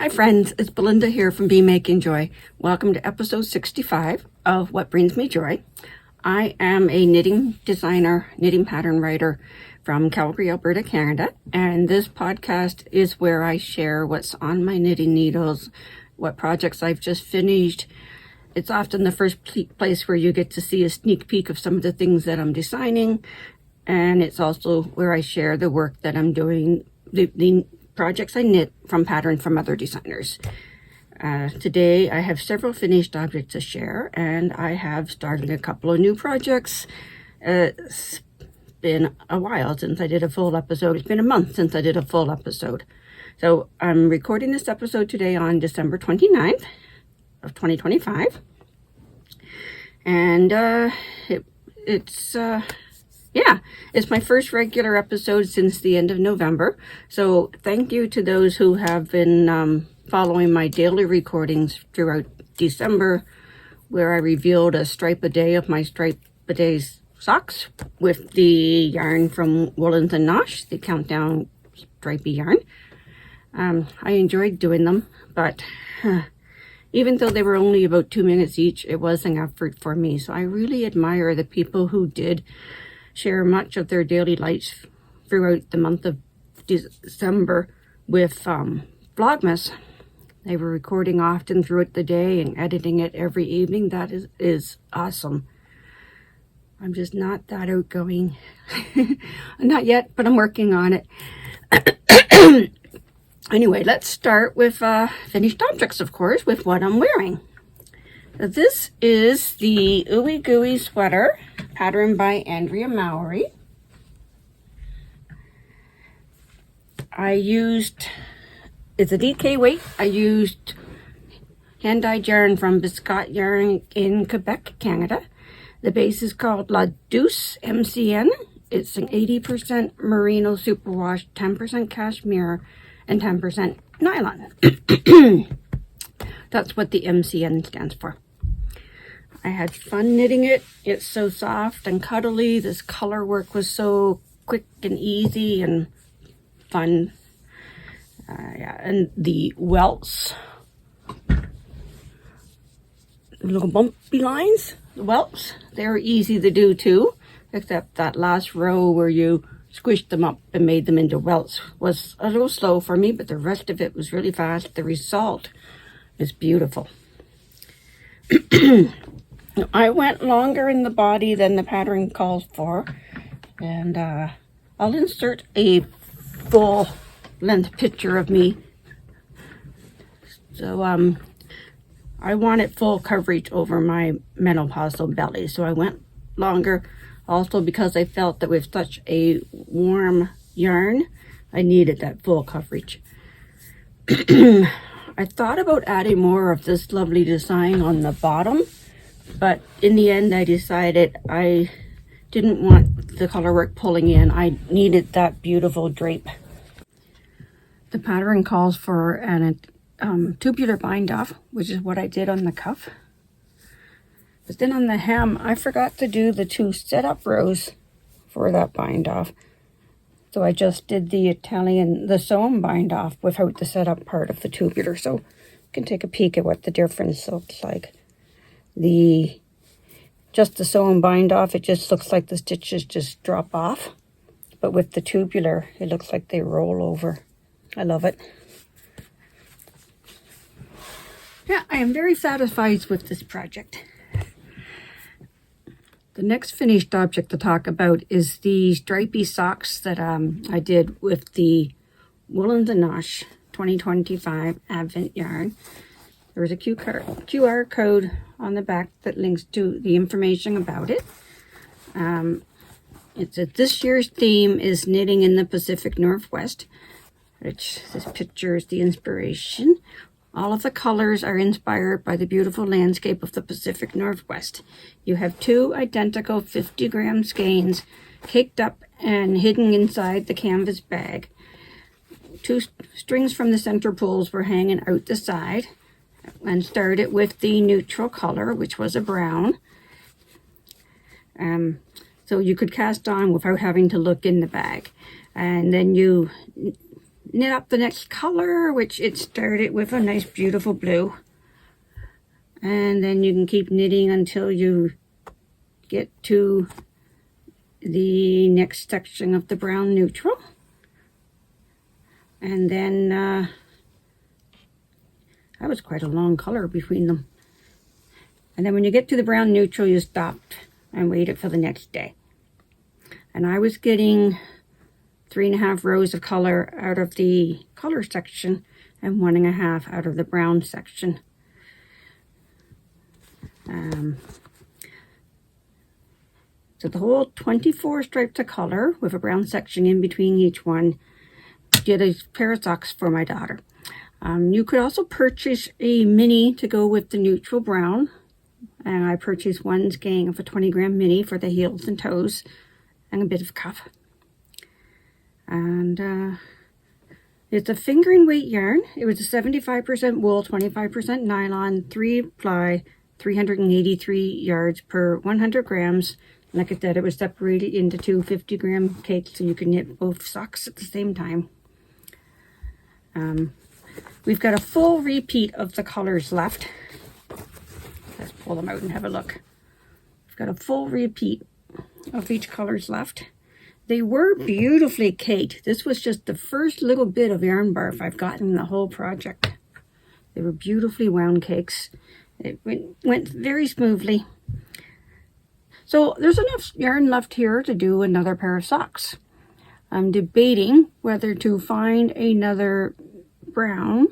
Hi friends, it's Belinda here from Be Making Joy. Welcome to episode 65 of What Brings Me Joy. I am a knitting designer, knitting pattern writer from Calgary, Alberta, Canada, and this podcast is where I share what's on my knitting needles, what projects I've just finished. It's often the first place where you get to see a sneak peek of some of the things that I'm designing, and it's also where I share the work that I'm doing, the projects I knit from patterns from other designers. Today I have several finished objects to share, and I have started a couple of new projects. It's been a while since I did a full episode. It's been a month since I did a full episode. So I'm recording this episode today on December 29th of 2025. And it's my first regular episode since the end of November. So thank you to those who have been following my daily recordings throughout December, where I revealed a stripe a day of my stripe a days socks with the yarn from Woolens and Nosh, the countdown stripey yarn. I enjoyed doing them, but even though they were only about 2 minutes each, it was an effort for me. So I really admire the people who did share much of their daily lives throughout the month of December with Vlogmas. They were recording often throughout the day and editing it every evening. That is awesome. I'm just not that outgoing. Not yet, but I'm working on it. Anyway, let's start with finished objects, of course, with what I'm wearing. So this is the Ooey Gooey sweater, patterned by Andrea Mowry. It's a DK weight. I used hand-dyed yarn from Biscuit Yarn in Quebec, Canada. The base is called La Douce MCN. It's an 80% merino superwash, 10% cashmere, and 10% nylon. That's what the MCN stands for. I had fun knitting it. It's so soft and cuddly. This color work was so quick and easy and fun. And the welts, little bumpy lines, the welts, they're easy to do too, except that last row where you squished them up and made them into welts was a little slow for me, but the rest of it was really fast. The result is beautiful. I went longer in the body than the pattern calls for, and I'll insert a full length picture of me. So I wanted full coverage over my menopausal belly, so I went longer. Also because I felt that with such a warm yarn, I needed that full coverage. I thought about adding more of this lovely design on the bottom, but in the end I decided I didn't want the color work pulling in. I needed that beautiful drape. The pattern calls for an tubular bind off, which is what I did on the cuff. But then on the hem, I forgot to do the 2 setup rows for that bind off. So I just did the sewn bind off without the setup part of the tubular. So you can take a peek at what the difference looks like. Just the sewn bind off, it just looks like the stitches just drop off. But with the tubular, it looks like they roll over. I love it. Yeah, I am very satisfied with this project. The next finished object to talk about is the stripy socks that I did with the Woolens and Nosh 2025 Advent yarn. There's a QR code on the back that links to the information about it. This year's theme is knitting in the Pacific Northwest, which this picture is the inspiration. All of the colors are inspired by the beautiful landscape of the Pacific Northwest. You have 2 identical 50-gram skeins caked up and hidden inside the canvas bag. 2 strings from the center pulls were hanging out the side, and started with the neutral color, which was a brown. So you could cast on without having to look in the bag. And then you knit up the next color, which it started with a nice beautiful blue. And then you can keep knitting until you get to the next section of the brown neutral. And then that was quite a long color between them. And then when you get to the brown neutral, you stopped and waited for the next day. And I was getting 3.5 rows of color out of the color section and 1.5 out of the brown section. So the whole 24 stripes of color with a brown section in between each one. Did a pair of socks for my daughter. You could also purchase a mini to go with the neutral brown. And I purchased one skein of a 20-gram mini for the heels and toes and a bit of cuff. And it's a fingering weight yarn. It was a 75% wool, 25% nylon, 3-ply, 383 yards per 100 grams. Like I said, it was separated into two 50-gram cakes, so you can knit both socks at the same time. We've got a full repeat of the colors left. Let's pull them out and have a look. We've got a full repeat of each colors left. They were beautifully caked. This was just the first little bit of yarn barf I've gotten in the whole project. They were beautifully wound cakes. It went very smoothly. So there's enough yarn left here to do another pair of socks. I'm debating whether to find another brown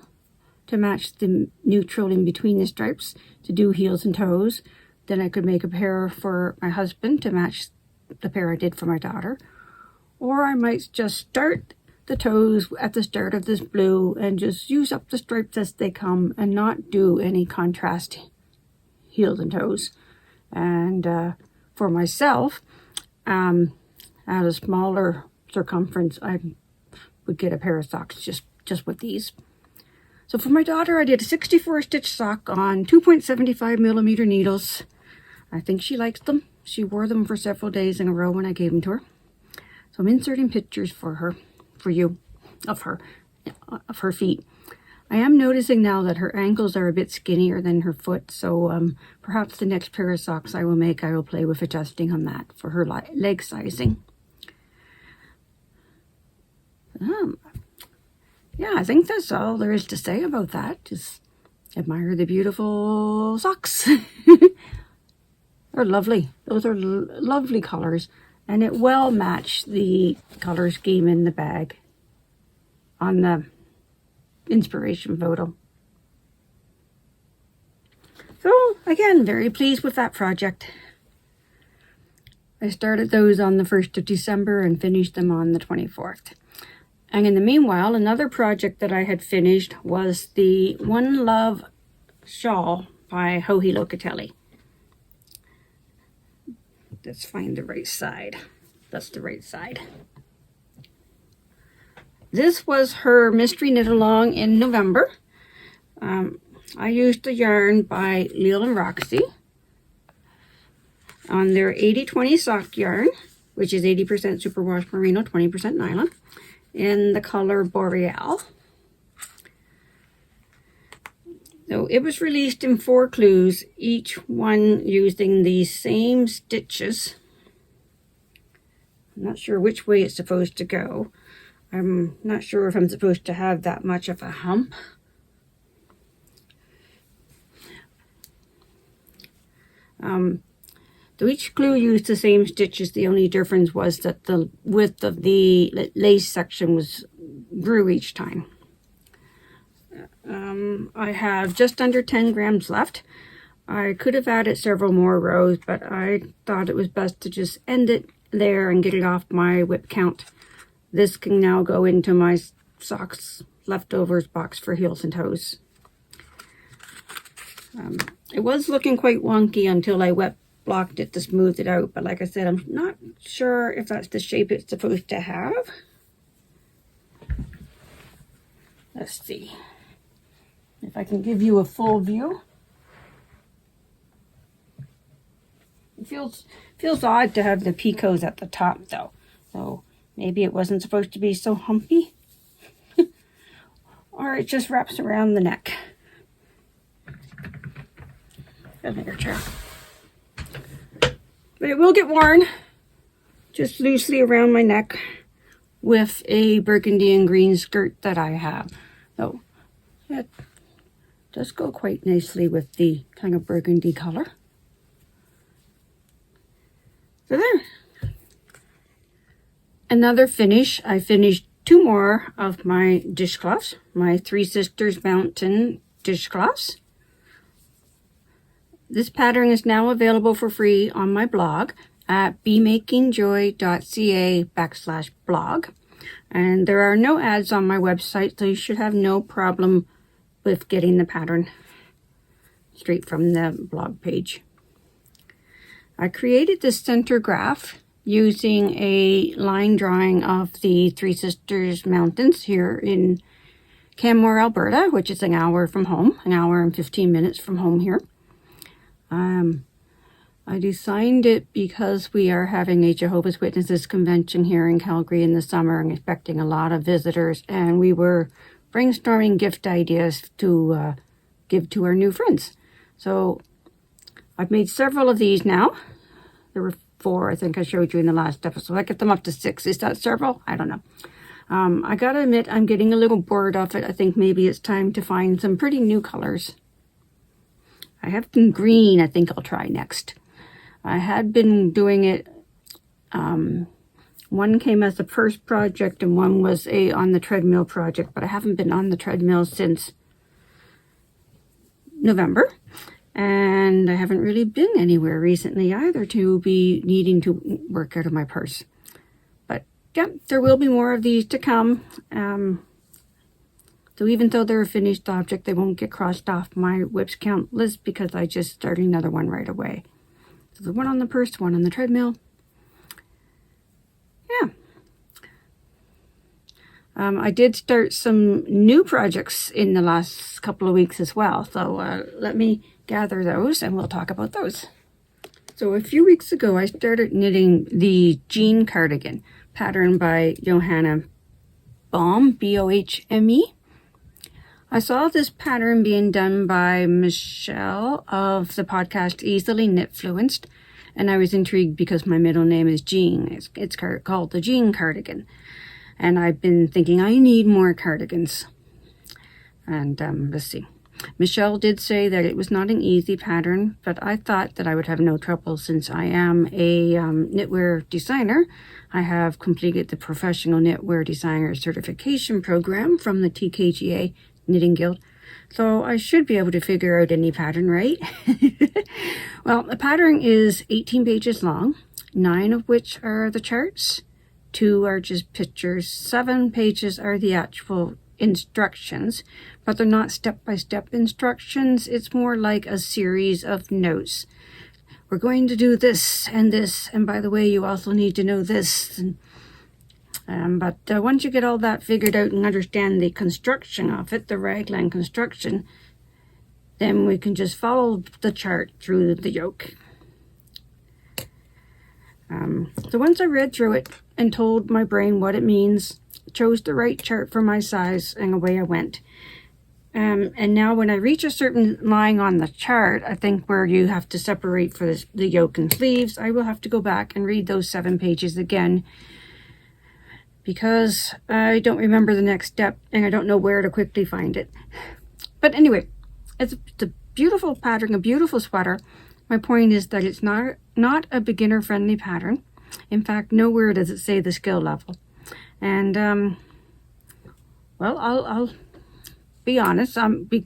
to match the neutral in between the stripes to do heels and toes. Then I could make a pair for my husband to match the pair I did for my daughter. Or I might just start the toes at the start of this blue and just use up the stripes as they come and not do any contrast heels and toes. And for myself, at a smaller circumference, I would get a pair of socks just with these. So for my daughter, I did a 64 stitch sock on 2.75 millimeter needles. I think she likes them. She wore them for several days in a row when I gave them to her. So I'm inserting pictures for her, for you, of her feet. I am noticing now that her ankles are a bit skinnier than her foot, so perhaps the next pair of socks I will make, I will play with adjusting on that for her leg sizing. Yeah, I think that's all there is to say about that. Just admire the beautiful socks. They're lovely. Those are lovely colors. And it well matched the color scheme in the bag on the inspiration photo. So again, very pleased with that project. I started those on the 1st of December and finished them on the 24th. And in the meanwhile, another project that I had finished was the One Love shawl by Joji Locatelli. Let's find the right side. That's the right side. This was her mystery knit along in November. I used the yarn by Leal and Roxy on their 80-20 sock yarn, which is 80% superwash merino, 20% nylon, in the color Boreal. So it was released in 4 clues, each one using the same stitches. I'm not sure which way it's supposed to go. I'm not sure if I'm supposed to have that much of a hump. So each clue used the same stitches. The only difference was that the width of the lace section grew each time. I have just under 10 grams left. I could have added several more rows, but I thought it was best to just end it there and get it off my WIP count. This can now go into my socks leftovers box for heels and toes. It was looking quite wonky until I wet blocked it to smooth it out, but like I said, I'm not sure if that's the shape it's supposed to have. Let's see if I can give you a full view. It feels odd to have the picots at the top though, so maybe it wasn't supposed to be so humpy. or it just wraps around the neck. Another chair. But it will get worn just loosely around my neck with a burgundy and green skirt that I have. So it does go quite nicely with the kind of burgundy color. So there. Another finish. I finished 2 more of my dishcloths, my Three Sisters Mountain dishcloths. This pattern is now available for free on my blog at bemakingjoy.ca/blog. And there are no ads on my website, so you should have no problem with getting the pattern straight from the blog page. I created this center graph using a line drawing of the Three Sisters Mountains here in Calgary, Alberta, which is an hour from home, an hour and 15 minutes from home here. I designed it because we are having a Jehovah's Witnesses convention here in Calgary in the summer and expecting a lot of visitors, and we were brainstorming gift ideas to give to our new friends. So I've made several of these now. There were 4, I think I showed you in the last episode. I get them up to 6. Is that several? I don't know. I gotta admit, I'm getting a little bored of it. I think maybe it's time to find some pretty new colors. I have some green I think I'll try next. I had been doing it, one came as a first project and one was a on the treadmill project, but I haven't been on the treadmill since November. And I haven't really been anywhere recently either to be needing to work out of my purse. But yeah, there will be more of these to come. So even though they're a finished object, they won't get crossed off my WIP Count list because I just started another one right away. So the one on the purse, one on the treadmill. Yeah. I did start some new projects in the last couple of weeks as well. So let me gather those and we'll talk about those. So a few weeks ago, I started knitting the jean cardigan pattern by Johanna Bohme, B-O-H-M-E. I saw this pattern being done by Michelle of the podcast Easily Knitfluenced, and I was intrigued because my middle name is Jean. It's called the Jean Cardigan. And I've been thinking I need more cardigans. And let's see. Michelle did say that it was not an easy pattern, but I thought that I would have no trouble since I am a knitwear designer. I have completed the Professional Knitwear Designer Certification Program from the TKGA Knitting Guild, so I should be able to figure out any pattern, right? Well, the pattern is 18 pages long, 9 of which are the charts, 2 are just pictures, 7 pages are the actual instructions, but they're not step-by-step instructions. It's more like a series of notes. We're going to do this, and by the way, you also need to know this. But once you get all that figured out and understand the construction of it, the raglan construction, then we can just follow the chart through the yoke. So once I read through it and told my brain what it means, chose the right chart for my size, and away I went. And now when I reach a certain line on the chart, I think where you have to separate for the yoke and sleeves, I will have to go back and read those 7 pages again, because I don't remember the next step and I don't know where to quickly find it. But anyway, it's a beautiful pattern, a beautiful sweater. My point is that it's not a beginner-friendly pattern. In fact, nowhere does it say the skill level. And, well, I'll be honest, be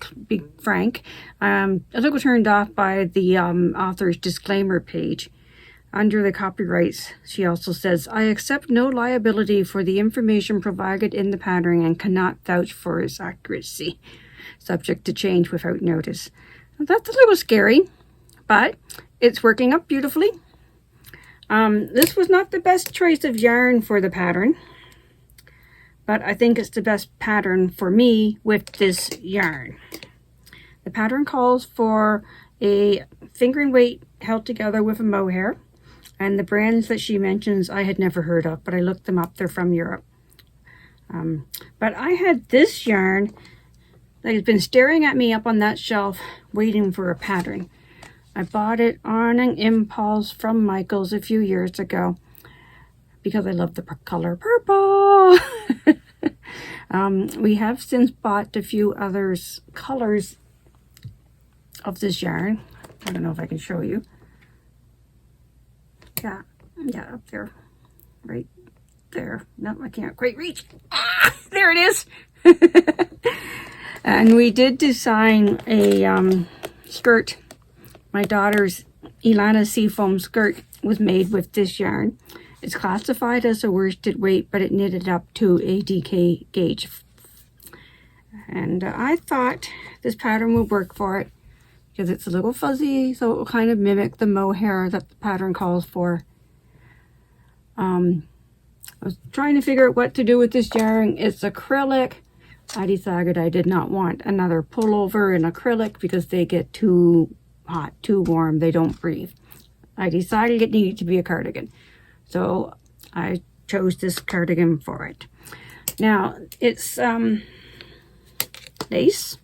frank. A little turned off by the author's disclaimer page. Under the copyrights, she also says, I accept no liability for the information provided in the pattern and cannot vouch for its accuracy, subject to change without notice. That's a little scary, but it's working up beautifully. This was not the best choice of yarn for the pattern, but I think it's the best pattern for me with this yarn. The pattern calls for a fingering weight held together with a mohair. And the brands that she mentions I had never heard of, but I looked them up. They're from Europe. But I had this yarn that has been staring at me up on that shelf waiting for a pattern. I bought it on an impulse from Michael's a few years ago because I love the color purple. We have since bought a few others colors of this yarn. I don't know if I can show you. Yeah, up there, right there. No, I can't quite reach. Ah, there it is. And we did design a skirt. My daughter's Ilana Seafoam skirt was made with this yarn. It's classified as a worsted weight, but it knitted up to a DK gauge. And I thought this pattern would work for it because it's a little fuzzy, so it will kind of mimic the mohair that the pattern calls for. I was trying to figure out what to do with this yarn. It's acrylic. I decided I did not want another pullover in acrylic because they get too hot, too warm, they don't breathe. I decided it needed to be a cardigan, so I chose this cardigan for it. Now it's lace.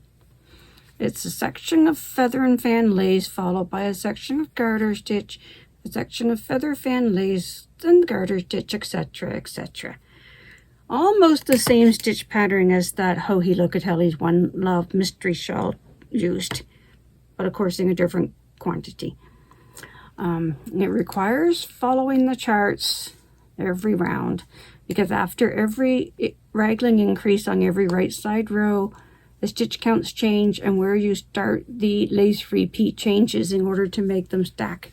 It's a section of feather and fan lace followed by a section of garter stitch, a section of feather fan lace, then garter stitch, etc., etc. Almost the same stitch pattern as that Joji Locatelli's One Love mystery shawl used, but of course in a different quantity. It requires following the charts every round because after every raglan increase on every right side row, the stitch counts change, and where you start the lace repeat changes in order to make them stack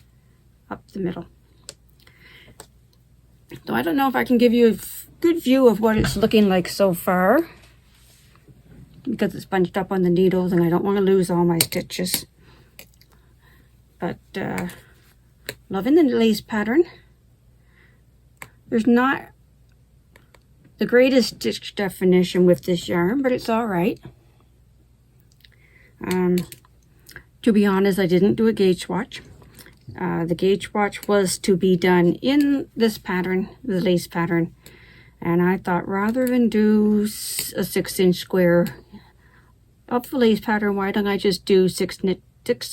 up the middle. So I don't know if I can give you a good view of what it's looking like so far because it's bunched up on the needles and I don't want to lose all my stitches. But loving the lace pattern. There's not the greatest stitch definition with this yarn, but it's all right. To be honest, I didn't do a gauge swatch. The gauge swatch was to be done in this pattern, the lace pattern, and I thought rather than do a 6-inch square of the lace pattern, why don't I just do 6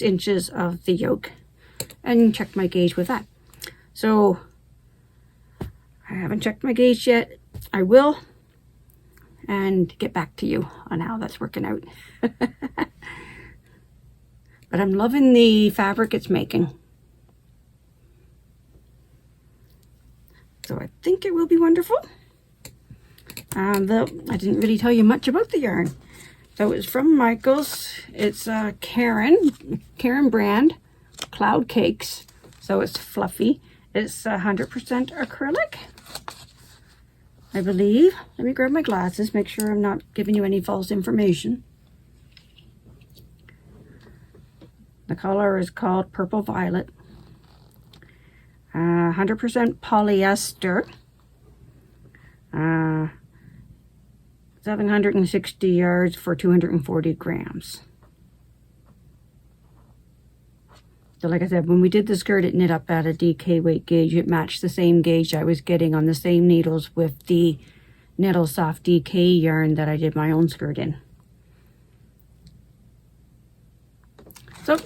inches of the yoke and check my gauge with that. So I haven't checked my gauge yet. I will, and get back to you on how that's working out. But I'm loving the fabric it's making. So I think it will be wonderful. Though I didn't really tell you much about the yarn. So it's from Michael's. It's Karen brand, Cloud Cakes. So it's fluffy. It's 100% acrylic, I believe. Let me grab my glasses, make sure I'm not giving you any false information. The color is called Purple Violet. 100% polyester. 760 yards for 240 grams. So like I said, when we did the skirt, it knit up at a DK weight gauge. It matched the same gauge I was getting on the same needles with the Knittle Soft DK yarn that I did my own skirt in. So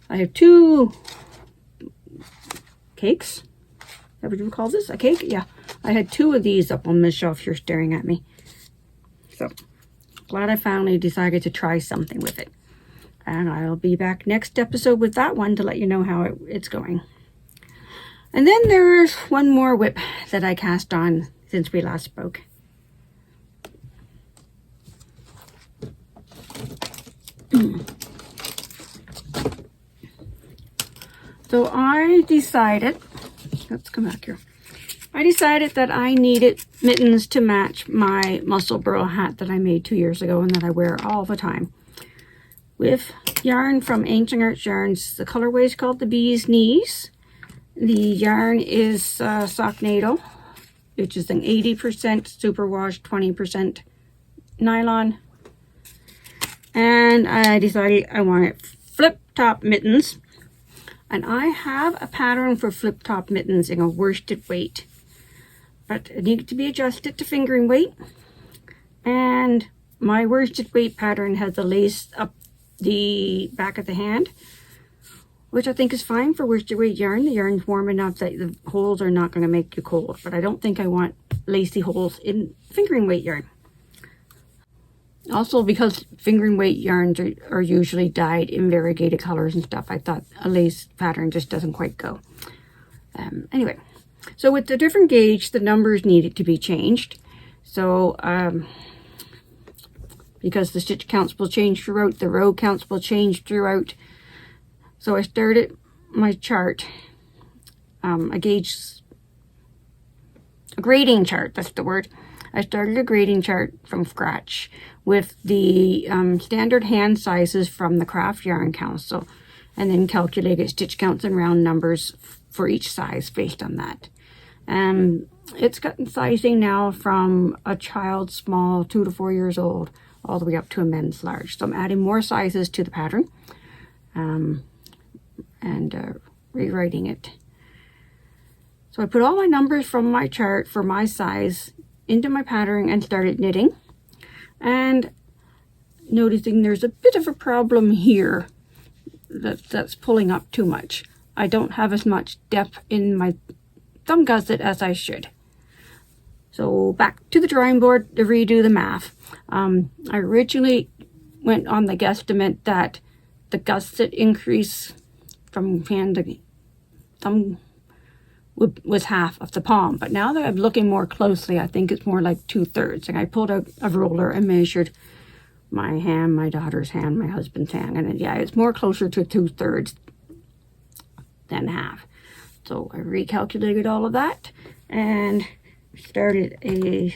I have 2 cakes. Is that what you would call this? A cake? Yeah. I had 2 of these up on the shelf here staring at me. So glad I finally decided to try something with it. And I'll be back next episode with that one to let you know how it's going. And then there's one more WIP that I cast on since we last spoke. So I decided, let's come back here. I decided that I needed mittens to match my muscle burl hat that I made 2 years ago and that I wear all the time. With yarn from Ancient Arts Yarns. The colorway is called the Bee's Knees. The yarn is sock natal, which is an 80% superwash, 20% nylon. And I decided I wanted flip top mittens. And I have a pattern for flip top mittens in a worsted weight, but it needed to be adjusted to fingering weight. And my worsted weight pattern has a lace up the back of the hand, which I think is fine for worsted weight yarn. The yarn's warm enough that the holes are not going to make you cold, but I don't think I want lacy holes in fingering weight yarn. Also, because fingering weight yarns are usually dyed in variegated colors and stuff, I thought a lace pattern just doesn't quite go. Anyway, so with the different gauge, the numbers needed to be changed. So, because the stitch counts will change throughout, the row counts will change throughout. So I started my chart, a grading chart, that's the word. I started a grading chart from scratch with the standard hand sizes from the Craft Yarn Council, and then calculated stitch counts and round numbers for each size based on that. It's gotten sizing now from a child small, 2 to 4 years old, all the way up to a men's large. So I'm adding more sizes to the pattern and rewriting it. So I put all my numbers from my chart for my size into my pattern and started knitting, and noticing there's a bit of a problem here that's pulling up too much. I don't have as much depth in my thumb gusset as I should. So back to the drawing board to redo the math. I originally went on the guesstimate that the gusset increase from hand to thumb was half of the palm, but now that I'm looking more closely, I think it's more like 2/3. And I pulled out a ruler and measured my hand, my daughter's hand, my husband's hand, and yeah, it's more closer to 2/3 than half. So I recalculated all of that and started a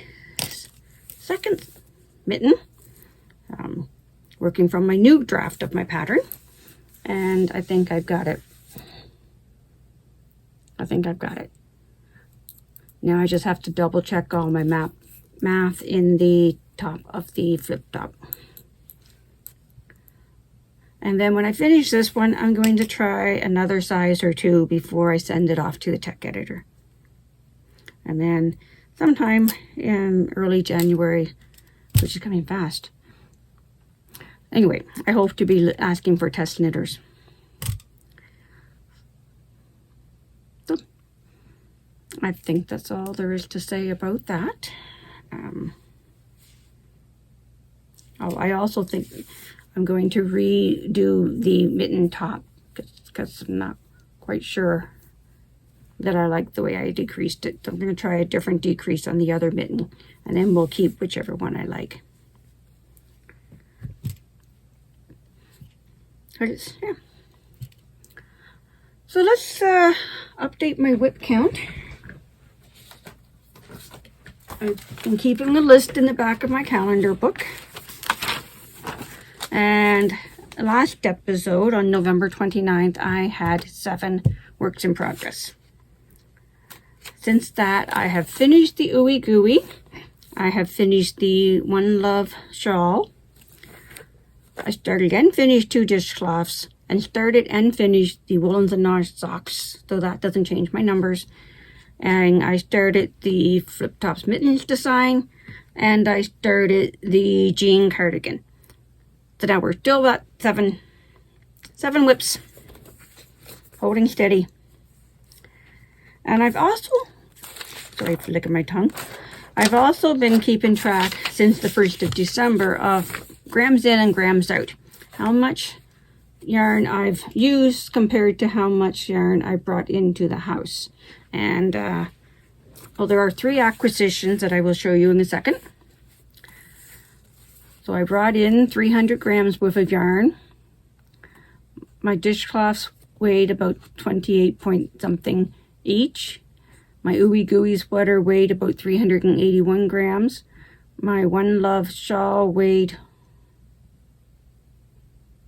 second mitten, working from my new draft of my pattern, and I think I've got it. Now I just have to double check all my math in the top of the flip top. And then when I finish this one, I'm going to try another size or two before I send it off to the tech editor. And then sometime in early January, which is coming fast. Anyway, I hope to be asking for test knitters. So I think that's all there is to say about that. I also think I'm going to redo the mitten top because I'm not quite sure that I like the way I decreased it. So I'm going to try a different decrease on the other mitten, and then we'll keep whichever one I like. Yeah. So let's update my WIP count. I've been keeping a list in the back of my calendar book. And last episode on November 29th, I had 7 works in progress. Since that, I have finished the Ooey Gooey. I have finished the One Love Shawl. I started and finished 2 dishcloths, and started and finished the Woolens and Nosh socks, so that doesn't change my numbers. And I started the Flip Tops Mittens design, and I started the jean cardigan. So now we're still at 7 whips, holding steady. And I've also, sorry for licking my tongue, I've also been keeping track since the 1st of December of grams in and grams out. How much yarn I've used compared to how much yarn I brought into the house. And, well, there are 3 acquisitions that I will show you in a second. So I brought in 300 grams worth of yarn. My dishcloths weighed about 28 point something each. My Ooey Gooey sweater weighed about 381 grams. My One Love shawl weighed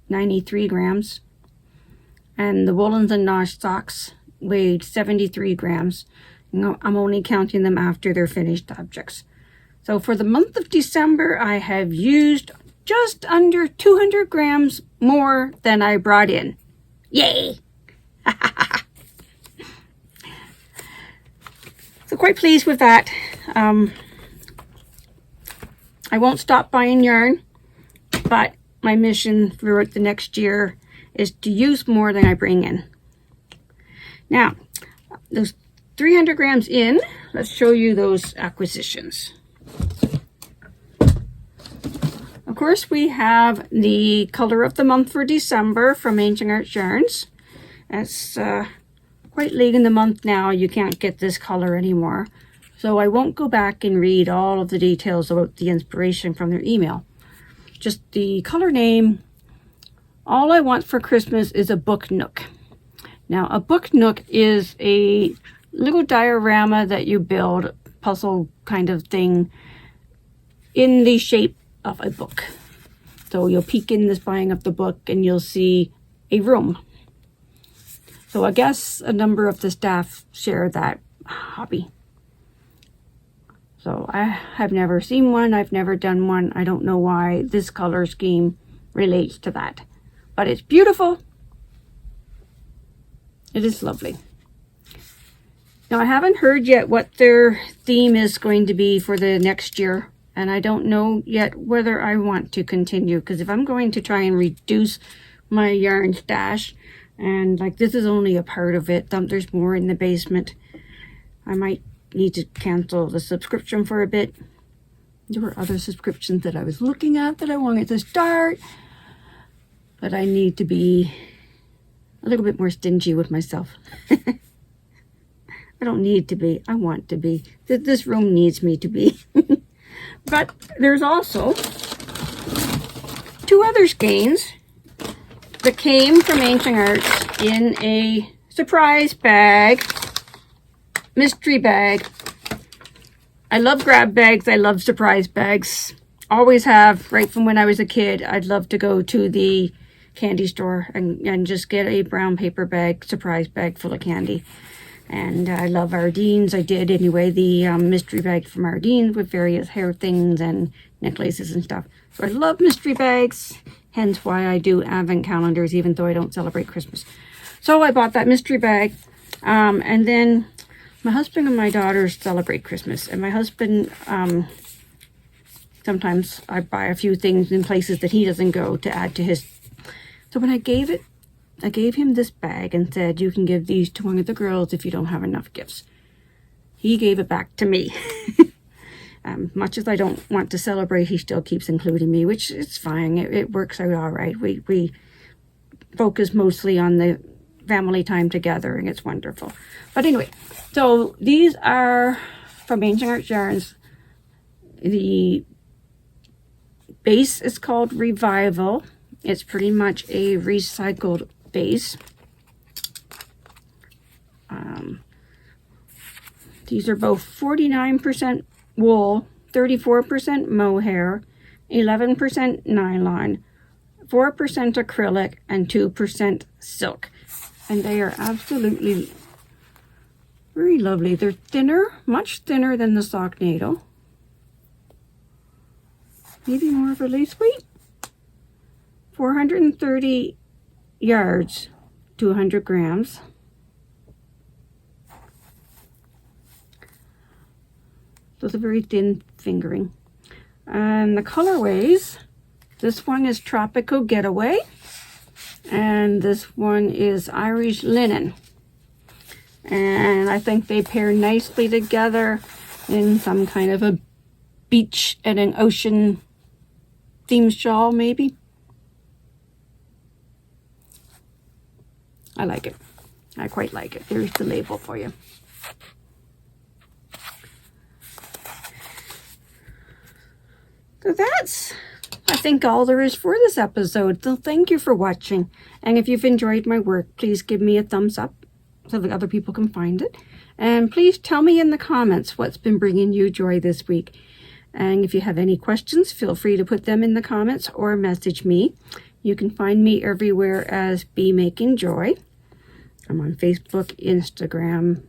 93 grams. And the Woolens and Nosh socks weighed 73 grams. I'm only counting them after they're finished objects. So for the month of December, I have used just under 200 grams more than I brought in. Yay! So quite pleased with that. I won't stop buying yarn, but my mission throughout the next year is to use more than I bring in. Now, those 300 grams in, let's show you those acquisitions. Of course, we have the color of the month for December from Ancient Arts Yarns. It's quite late in the month now. You can't get this color anymore. So I won't go back and read all of the details about the inspiration from their email. Just the color name. All I want for Christmas is a book nook. Now, a book nook is a little diorama that you build, puzzle kind of thing, in the shape of a book. So you'll peek in the spine of the book and you'll see a room. So I guess a number of the staff share that hobby. So I have never seen one. I've never done one. I don't know why this color scheme relates to that. But it's beautiful. It is lovely. Now, I haven't heard yet what their theme is going to be for the next year. And I don't know yet whether I want to continue. Because if I'm going to try and reduce my yarn stash, and like this is only a part of it, there's more in the basement, I might need to cancel the subscription for a bit. There were other subscriptions that I was looking at that I wanted to start, but I need to be a little bit more stingy with myself. I don't need to be, I want to be. This room needs me to be. But there's also 2 other skeins that came from Ancient Arts in a surprise bag, mystery bag. I love grab bags. I love surprise bags. Always have, right from when I was a kid. I'd love to go to the candy store and just get a brown paper bag, surprise bag full of candy. And I love Ardene's. I did anyway, the mystery bag from Ardene's with various hair things and necklaces and stuff. So I love mystery bags, hence why I do advent calendars, even though I don't celebrate Christmas. So I bought that mystery bag. And then my husband and my daughters celebrate Christmas. And my husband, sometimes I buy a few things in places that he doesn't go to add to his. So when I gave him this bag and said, you can give these to one of the girls if you don't have enough gifts. He gave it back to me. Much as I don't want to celebrate, he still keeps including me, which is fine. It works out all right. We focus mostly on the family time together, and it's wonderful. But anyway, so these are from Ancient Arts Yarns. The base is called Revival. It's pretty much a recycled base. These are both 49% wool, 34% mohair, 11% nylon, 4% acrylic, and 2% silk. And they are absolutely very lovely. They're thinner, much thinner than the sock needle. Maybe more of a lace weight. 430 yards to 100 grams. So it's a very thin fingering. And the colorways, this one is Tropical Getaway, and this one is Irish Linen. And I think they pair nicely together in some kind of a beach and an ocean themed shawl, maybe. I like it. I quite like it. There's the label for you. So that's, I think, all there is for this episode. So thank you for watching. And if you've enjoyed my work, please give me a thumbs up so that other people can find it. And please tell me in the comments what's been bringing you joy this week. And if you have any questions, feel free to put them in the comments or message me. You can find me everywhere as Be Making Joy. I'm on Facebook, Instagram,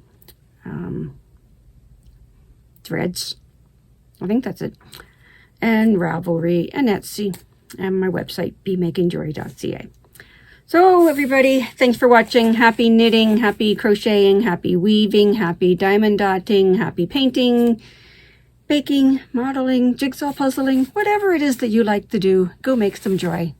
Threads. I think that's it. And Ravelry and Etsy. And my website, bemakingjoy.ca. So everybody, thanks for watching. Happy knitting, happy crocheting, happy weaving, happy diamond dotting, happy painting, baking, modeling, jigsaw puzzling, whatever it is that you like to do, go make some joy.